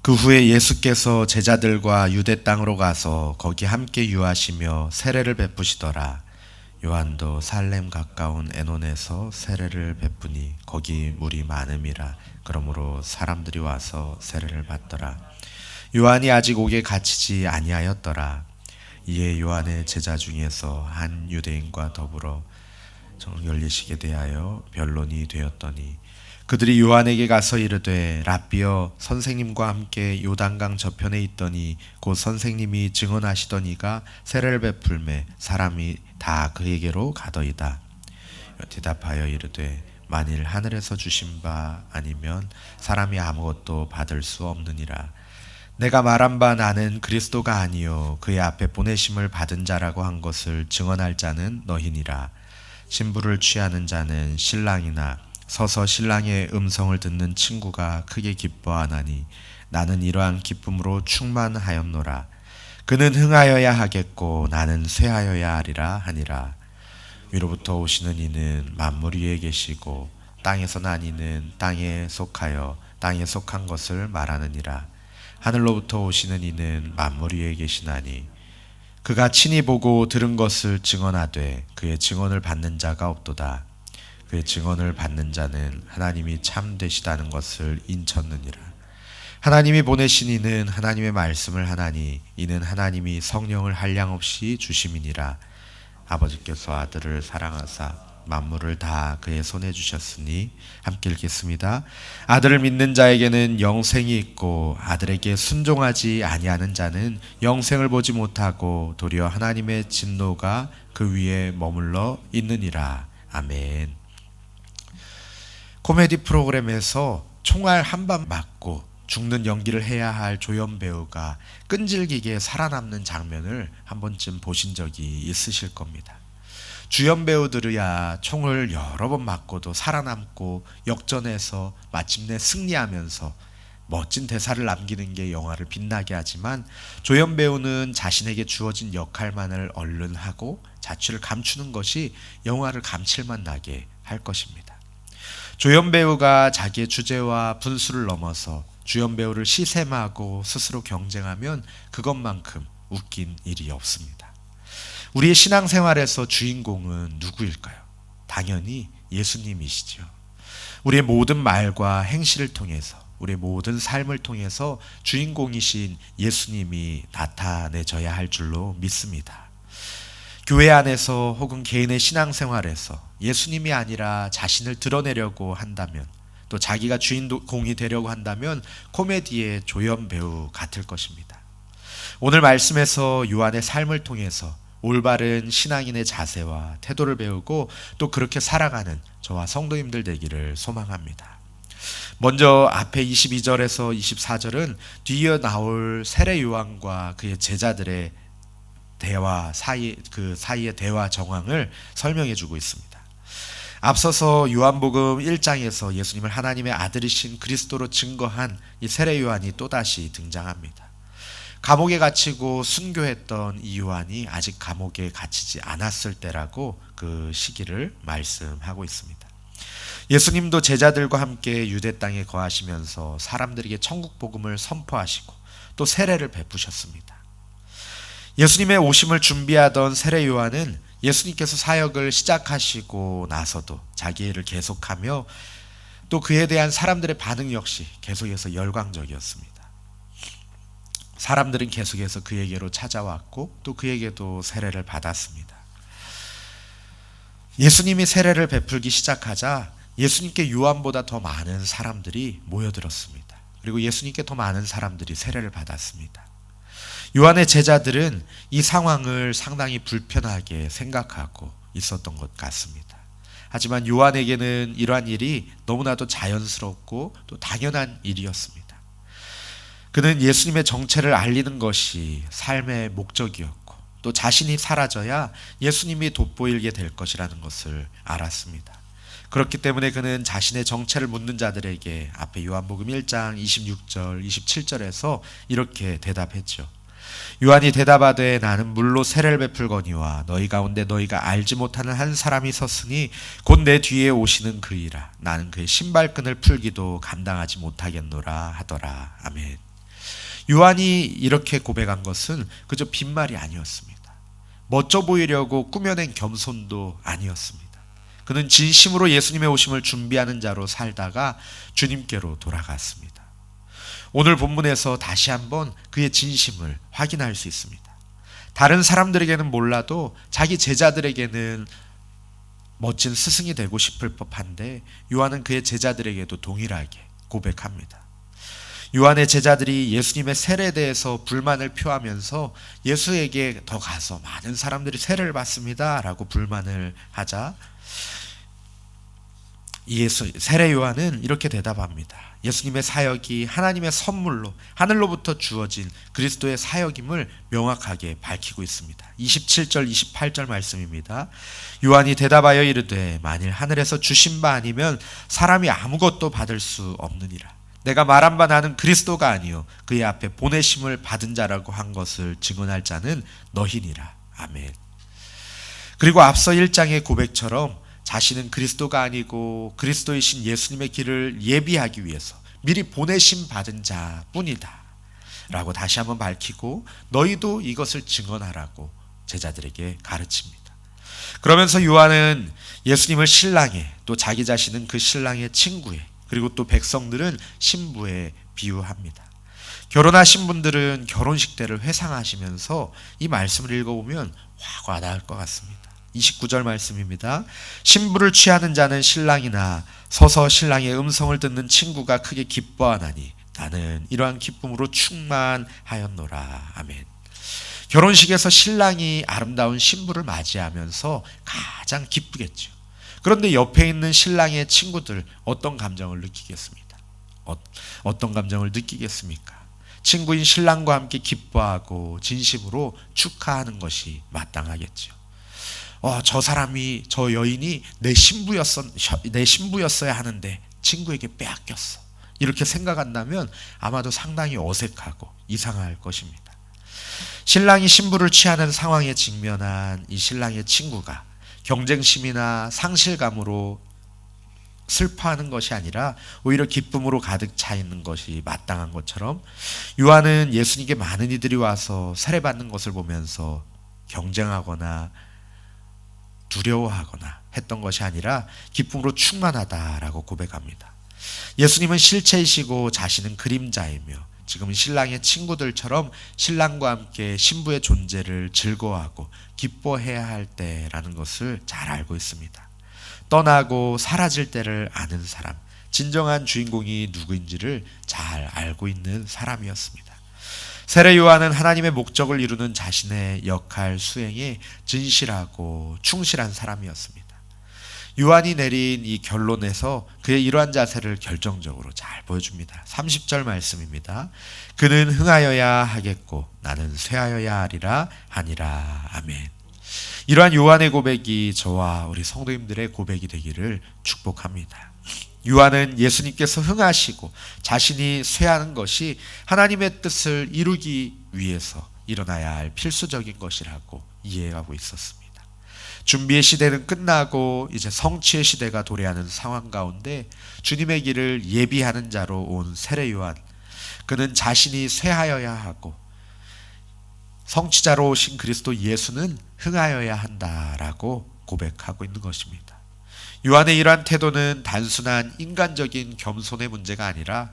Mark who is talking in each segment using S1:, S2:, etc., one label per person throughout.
S1: 그 후에 예수께서 제자들과 유대 땅으로 가서 거기 함께 유하시며 세례를 베푸시더라. 요한도 살렘 가까운 에논에서 세례를 베푸니 거기 물이 많음이라. 그러므로 사람들이 와서 세례를 받더라. 요한이 아직 옥에 갇히지 아니하였더라. 이에 요한의 제자 중에서 한 유대인과 더불어 열리시게 대하여 변론이 되었더니 그들이 요한에게 가서 이르되 랍비여, 선생님과 함께 요단강 저편에 있더니 곧 선생님이 증언하시더니가 세례를 베풀매 사람이 다 그에게로 가더이다. 대답하여 이르되 만일 하늘에서 주신 바 아니면 사람이 아무것도 받을 수 없느니라. 내가 말한 바 나는 그리스도가 아니요 그의 앞에 보내심을 받은 자라고 한 것을 증언할 자는 너희니라. 신부를 취하는 자는 신랑이나 서서 신랑의 음성을 듣는 친구가 크게 기뻐하나니 나는 이러한 기쁨으로 충만하였노라. 그는 흥하여야 하겠고 나는 쇠하여야 하리라 하니라. 위로부터 오시는 이는 만물 위에 계시고 땅에서 난 이는 땅에 속하여 땅에 속한 것을 말하느니라. 하늘로부터 오시는 이는 만물 위에 계시나니 그가 친히 보고 들은 것을 증언하되 그의 증언을 받는 자가 없도다. 그의 증언을 받는 자는 하나님이 참되시다는 것을 인쳤느니라. 하나님이 보내신 이는 하나님의 말씀을 하나니 이는 하나님이 성령을 한량없이 주심이니라. 아버지께서 아들을 사랑하사 만물을 다 그의 손에 주셨으니 함께 읽겠습니다. 아들을 믿는 자에게는 영생이 있고 아들에게 순종하지 아니하는 자는 영생을 보지 못하고 도리어 하나님의 진노가 그 위에 머물러 있느니라. 아멘. 코미디 프로그램에서 총알 한 방 맞고 죽는 연기를 해야 할 조연 배우가 끈질기게 살아남는 장면을 한 번쯤 보신 적이 있으실 겁니다. 주연 배우들이야 총을 여러 번 맞고도 살아남고 역전해서 마침내 승리하면서 멋진 대사를 남기는 게 영화를 빛나게 하지만 조연 배우는 자신에게 주어진 역할만을 얼른 하고 자취를 감추는 것이 영화를 감칠맛 나게 할 것입니다. 조연 배우가 자기의 주제와 분수를 넘어서 주연 배우를 시샘하고 스스로 경쟁하면 그것만큼 웃긴 일이 없습니다. 우리의 신앙생활에서 주인공은 누구일까요? 당연히 예수님이시죠. 우리의 모든 말과 행실을 통해서 우리의 모든 삶을 통해서 주인공이신 예수님이 나타내져야 할 줄로 믿습니다. 교회 안에서 혹은 개인의 신앙생활에서 예수님이 아니라 자신을 드러내려고 한다면 또 자기가 주인공이 되려고 한다면 코미디의 조연 배우 같을 것입니다. 오늘 말씀에서 요한의 삶을 통해서 올바른 신앙인의 자세와 태도를 배우고 또 그렇게 살아가는 저와 성도님들 되기를 소망합니다. 먼저 앞에 22절에서 24절은 뒤이어 나올 세례 요한과 그의 제자들의 대화 그 사이의 대화 정황을 설명해 주고 있습니다. 앞서서 요한복음 1장에서 예수님을 하나님의 아들이신 그리스도로 증거한 이 세례 요한이 또다시 등장합니다. 감옥에 갇히고 순교했던 이 요한이 아직 감옥에 갇히지 않았을 때라고 그 시기를 말씀하고 있습니다. 예수님도 제자들과 함께 유대 땅에 거하시면서 사람들에게 천국 복음을 선포하시고 또 세례를 베푸셨습니다. 예수님의 오심을 준비하던 세례 요한은 예수님께서 사역을 시작하시고 나서도 자기 일을 계속하며 또 그에 대한 사람들의 반응 역시 계속해서 열광적이었습니다. 사람들은 계속해서 그에게로 찾아왔고 또 그에게도 세례를 받았습니다. 예수님이 세례를 베풀기 시작하자 예수님께 요한보다 더 많은 사람들이 모여들었습니다. 그리고 예수님께 더 많은 사람들이 세례를 받았습니다. 요한의 제자들은 이 상황을 상당히 불편하게 생각하고 있었던 것 같습니다. 하지만 요한에게는 이러한 일이 너무나도 자연스럽고 또 당연한 일이었습니다. 그는 예수님의 정체를 알리는 것이 삶의 목적이었고 또 자신이 사라져야 예수님이 돋보이게 될 것이라는 것을 알았습니다. 그렇기 때문에 그는 자신의 정체를 묻는 자들에게 앞에 요한복음 1장 26절 27절에서 이렇게 대답했죠. 요한이 대답하되 나는 물로 세례를 베풀거니와 너희 가운데 너희가 알지 못하는 한 사람이 섰으니 곧 내 뒤에 오시는 그이라. 나는 그의 신발끈을 풀기도 감당하지 못하겠노라 하더라. 아멘. 요한이 이렇게 고백한 것은 그저 빈말이 아니었습니다. 멋져 보이려고 꾸며낸 겸손도 아니었습니다. 그는 진심으로 예수님의 오심을 준비하는 자로 살다가 주님께로 돌아갔습니다. 오늘 본문에서 다시 한번 그의 진심을 확인할 수 있습니다. 다른 사람들에게는 몰라도 자기 제자들에게는 멋진 스승이 되고 싶을 법한데 요한은 그의 제자들에게도 동일하게 고백합니다. 요한의 제자들이 예수님의 세례에 대해서 불만을 표하면서 예수에게 더 가서 많은 사람들이 세례를 받습니다 라고 불만을 하자 세례 요한은 이렇게 대답합니다. 예수님의 사역이 하나님의 선물로 하늘로부터 주어진 그리스도의 사역임을 명확하게 밝히고 있습니다. 27절 28절 말씀입니다. 요한이 대답하여 이르되 만일 하늘에서 주신 바 아니면 사람이 아무것도 받을 수 없느니라. 내가 말한 바 나는 그리스도가 아니요 그의 앞에 보내심을 받은 자라고 한 것을 증언할 자는 너희니라. 아멘. 그리고 앞서 1장의 고백처럼 자신은 그리스도가 아니고 그리스도이신 예수님의 길을 예비하기 위해서 미리 보내심 받은 자뿐이다 라고 다시 한번 밝히고 너희도 이것을 증언하라고 제자들에게 가르칩니다. 그러면서 요한은 예수님을 신랑에 또 자기 자신은 그 신랑의 친구에 그리고 또 백성들은 신부에 비유합니다. 결혼하신 분들은 결혼식 때를 회상하시면서 이 말씀을 읽어보면 확 와닿을 것 같습니다. 29절 말씀입니다. 신부를 취하는 자는 신랑이나 서서 신랑의 음성을 듣는 친구가 크게 기뻐하나니 나는 이러한 기쁨으로 충만하였노라. 아멘. 결혼식에서 신랑이 아름다운 신부를 맞이하면서 가장 기쁘겠죠. 그런데 옆에 있는 신랑의 친구들 어떤 감정을 느끼겠습니까? 어떤 감정을 느끼겠습니까? 친구인 신랑과 함께 기뻐하고 진심으로 축하하는 것이 마땅하겠죠. 저 사람이 저 여인이 내 신부였어야 하는데 친구에게 빼앗겼어. 이렇게 생각한다면 아마도 상당히 어색하고 이상할 것입니다. 신랑이 신부를 취하는 상황에 직면한 이 신랑의 친구가 경쟁심이나 상실감으로 슬퍼하는 것이 아니라 오히려 기쁨으로 가득 차 있는 것이 마땅한 것처럼 요한은 예수님께 많은 이들이 와서 세례받는 것을 보면서 경쟁하거나 두려워하거나 했던 것이 아니라 기쁨으로 충만하다라고 고백합니다. 예수님은 실체이시고 자신은 그림자이며 지금은 신랑의 친구들처럼 신랑과 함께 신부의 존재를 즐거워하고 기뻐해야 할 때라는 것을 잘 알고 있습니다. 떠나고 사라질 때를 아는 사람, 진정한 주인공이 누구인지를 잘 알고 있는 사람이었습니다. 세례 요한은 하나님의 목적을 이루는 자신의 역할 수행에 진실하고 충실한 사람이었습니다. 요한이 내린 이 결론에서 그의 이러한 자세를 결정적으로 잘 보여줍니다. 30절 말씀입니다. 그는 흥하여야 하겠고 나는 쇠하여야 하리라 하니라. 아멘. 이러한 요한의 고백이 저와 우리 성도님들의 고백이 되기를 축복합니다. 요한은 예수님께서 흥하시고 자신이 쇠하는 것이 하나님의 뜻을 이루기 위해서 일어나야 할 필수적인 것이라고 이해하고 있었습니다. 준비의 시대는 끝나고 이제 성취의 시대가 도래하는 상황 가운데 주님의 길을 예비하는 자로 온 세례 요한, 그는 자신이 쇠하여야 하고 성취자로 오신 그리스도 예수는 흥하여야 한다라고 고백하고 있는 것입니다. 요한의 이러한 태도는 단순한 인간적인 겸손의 문제가 아니라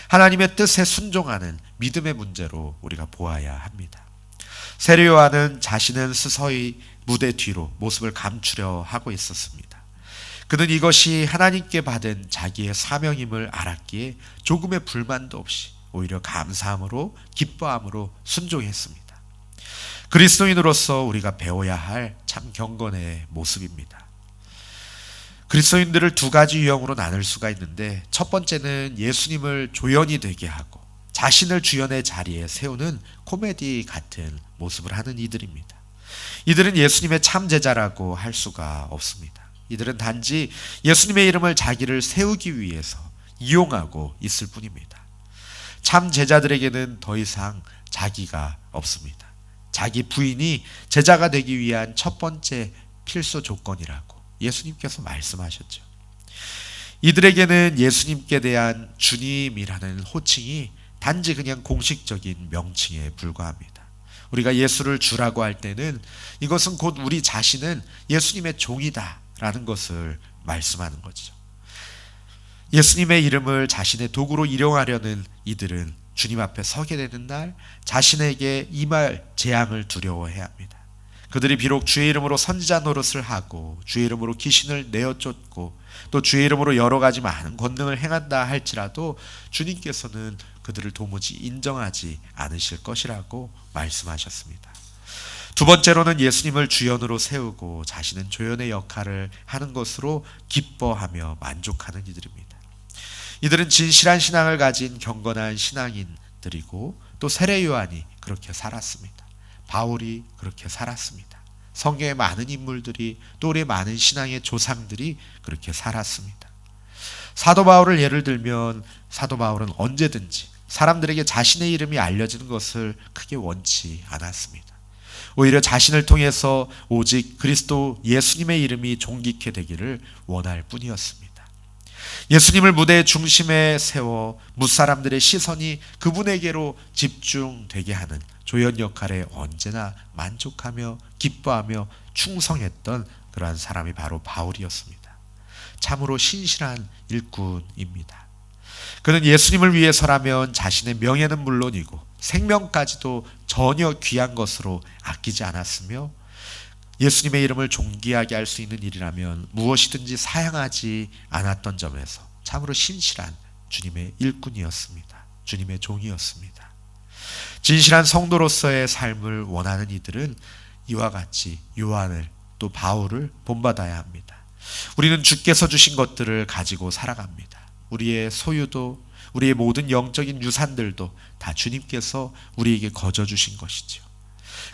S1: 하나님의 뜻에 순종하는 믿음의 문제로 우리가 보아야 합니다. 세례 요한은 자신은 스서히 무대 뒤로 모습을 감추려 하고 있었습니다. 그는 이것이 하나님께 받은 자기의 사명임을 알았기에 조금의 불만도 없이 오히려 감사함으로 기뻐함으로 순종했습니다. 그리스도인으로서 우리가 배워야 할 참 경건의 모습입니다. 그리스도인들을 두 가지 유형으로 나눌 수가 있는데 첫 번째는 예수님을 조연이 되게 하고 자신을 주연의 자리에 세우는 코미디 같은 모습을 하는 이들입니다. 이들은 예수님의 참 제자라고 할 수가 없습니다. 이들은 단지 예수님의 이름을 자기를 세우기 위해서 이용하고 있을 뿐입니다. 참 제자들에게는 더 이상 자기가 없습니다. 자기 부인이 제자가 되기 위한 첫 번째 필수 조건이라고 예수님께서 말씀하셨죠. 이들에게는 예수님께 대한 주님이라는 호칭이 단지 그냥 공식적인 명칭에 불과합니다. 우리가 예수를 주라고 할 때는 이것은 곧 우리 자신은 예수님의 종이다 라는 것을 말씀하는 거죠. 예수님의 이름을 자신의 도구로 일용하려는 이들은 주님 앞에 서게 되는 날 자신에게 임할 재앙을 두려워해야 합니다. 그들이 비록 주의 이름으로 선지자 노릇을 하고 주의 이름으로 귀신을 내어쫓고 또 주의 이름으로 여러 가지 많은 권능을 행한다 할지라도 주님께서는 그들을 도무지 인정하지 않으실 것이라고 말씀하셨습니다. 두 번째로는 예수님을 주연으로 세우고 자신은 조연의 역할을 하는 것으로 기뻐하며 만족하는 이들입니다. 이들은 진실한 신앙을 가진 경건한 신앙인들이고 또 세례 요한이 그렇게 살았습니다. 바울이 그렇게 살았습니다. 성경의 많은 인물들이 또 우리의 많은 신앙의 조상들이 그렇게 살았습니다. 사도 바울을 예를 들면 사도 바울은 언제든지 사람들에게 자신의 이름이 알려지는 것을 크게 원치 않았습니다. 오히려 자신을 통해서 오직 그리스도 예수님의 이름이 존귀케 되기를 원할 뿐이었습니다. 예수님을 무대의 중심에 세워 뭇사람들의 시선이 그분에게로 집중되게 하는 조연 역할에 언제나 만족하며 기뻐하며 충성했던 그러한 사람이 바로 바울이었습니다. 참으로 신실한 일꾼입니다. 그는 예수님을 위해서라면 자신의 명예는 물론이고 생명까지도 전혀 귀한 것으로 아끼지 않았으며 예수님의 이름을 존귀하게 할 수 있는 일이라면 무엇이든지 사양하지 않았던 점에서 참으로 신실한 주님의 일꾼이었습니다. 주님의 종이었습니다. 진실한 성도로서의 삶을 원하는 이들은 이와 같이 요한을 또 바울을 본받아야 합니다. 우리는 주께서 주신 것들을 가지고 살아갑니다. 우리의 소유도 우리의 모든 영적인 유산들도 다 주님께서 우리에게 거저 주신 것이죠.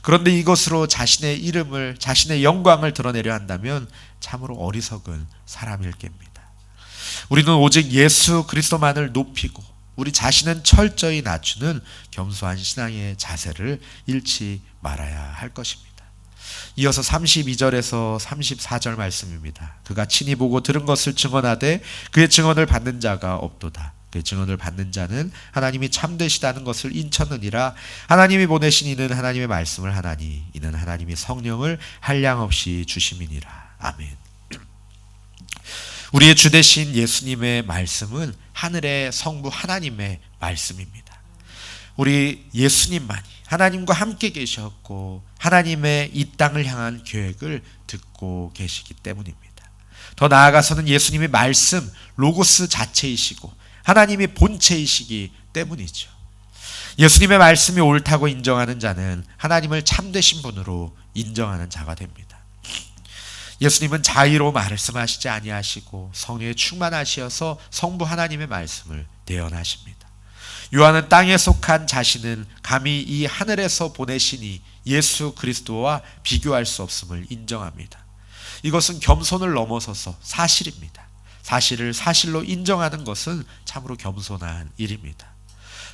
S1: 그런데 이것으로 자신의 이름을 자신의 영광을 드러내려 한다면 참으로 어리석은 사람일 겁니다. 우리는 오직 예수 그리스도만을 높이고 우리 자신은 철저히 낮추는 겸손한 신앙의 자세를 잃지 말아야 할 것입니다. 이어서 32절에서 34절 말씀입니다. 그가 친히 보고 들은 것을 증언하되 그의 증언을 받는 자가 없도다. 그의 증언을 받는 자는 하나님이 참되시다는 것을 인쳤느니라. 하나님이 보내신 이는 하나님의 말씀을 하나니 이는 하나님이 성령을 한량없이 주심이니라. 아멘. 우리의 주 되신 예수님의 말씀은 하늘의 성부 하나님의 말씀입니다. 우리 예수님만이 하나님과 함께 계셨고 하나님의 이 땅을 향한 계획을 듣고 계시기 때문입니다. 더 나아가서는 예수님의 말씀, 로고스 자체이시고 하나님의 본체이시기 때문이죠. 예수님의 말씀이 옳다고 인정하는 자는 하나님을 참되신 분으로 인정하는 자가 됩니다. 예수님은 자의로 말씀하시지 아니하시고 성령에 충만하시어서 성부 하나님의 말씀을 대언하십니다. 요한은 땅에 속한 자신은 감히 이 하늘에서 보내시니 예수 그리스도와 비교할 수 없음을 인정합니다. 이것은 겸손을 넘어서서 사실입니다. 사실을 사실로 인정하는 것은 참으로 겸손한 일입니다.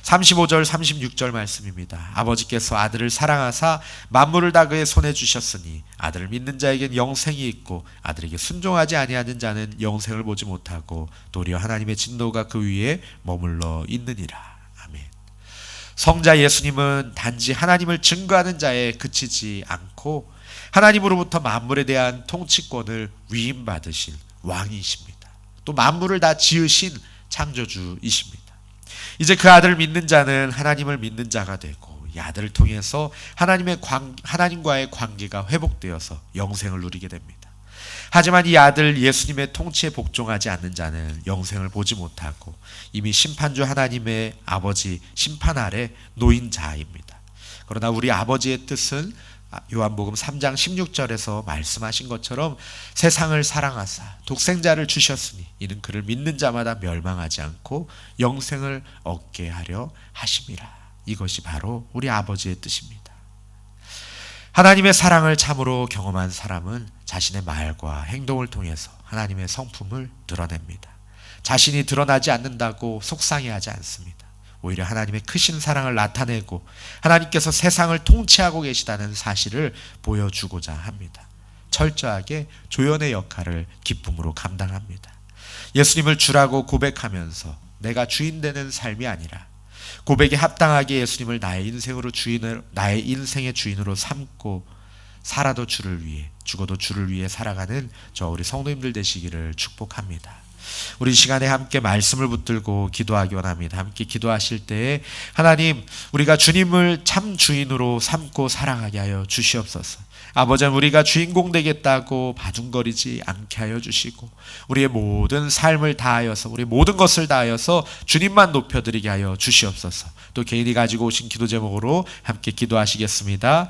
S1: 35절 36절 말씀입니다. 아버지께서 아들을 사랑하사 만물을 다 그의 손에 주셨으니 아들을 믿는 자에겐 영생이 있고 아들에게 순종하지 아니하는 자는 영생을 보지 못하고 도리어 하나님의 진노가 그 위에 머물러 있느니라. 아멘. 성자 예수님은 단지 하나님을 증거하는 자에 그치지 않고 하나님으로부터 만물에 대한 통치권을 위임받으신 왕이십니다. 또 만물을 다 지으신 창조주이십니다. 이제 그 아들을 믿는 자는 하나님을 믿는 자가 되고 이 아들을 통해서 하나님과의 관계가 회복되어서 영생을 누리게 됩니다. 하지만 이 아들 예수님의 통치에 복종하지 않는 자는 영생을 보지 못하고 이미 심판주 하나님의 아버지 심판 아래 놓인 자입니다. 그러나 우리 아버지의 뜻은 요한복음 3장 16절에서 말씀하신 것처럼 세상을 사랑하사 독생자를 주셨으니 이는 그를 믿는 자마다 멸망하지 않고 영생을 얻게 하려 하심이라. 이것이 바로 우리 아버지의 뜻입니다. 하나님의 사랑을 참으로 경험한 사람은 자신의 말과 행동을 통해서 하나님의 성품을 드러냅니다. 자신이 드러나지 않는다고 속상해하지 않습니다. 오히려 하나님의 크신 사랑을 나타내고 하나님께서 세상을 통치하고 계시다는 사실을 보여주고자 합니다. 철저하게 조연의 역할을 기쁨으로 감당합니다. 예수님을 주라고 고백하면서 내가 주인 되는 삶이 아니라 고백에 합당하게 예수님을 나의 인생의 주인으로 삼고 살아도 주를 위해, 죽어도 주를 위해 살아가는 저 우리 성도님들 되시기를 축복합니다. 우리 시간에 함께 말씀을 붙들고 기도하기 원합니다. 함께 기도하실 때에 하나님, 우리가 주님을 참 주인으로 삼고 살아가게 하여 주시옵소서. 아버지, 우리가 주인공 되겠다고 바둥거리지 않게 하여 주시고, 우리의 모든 삶을 다하여서, 우리 모든 것을 다하여서 주님만 높여드리게 하여 주시옵소서. 또 개인이 가지고 오신 기도 제목으로 함께 기도하시겠습니다.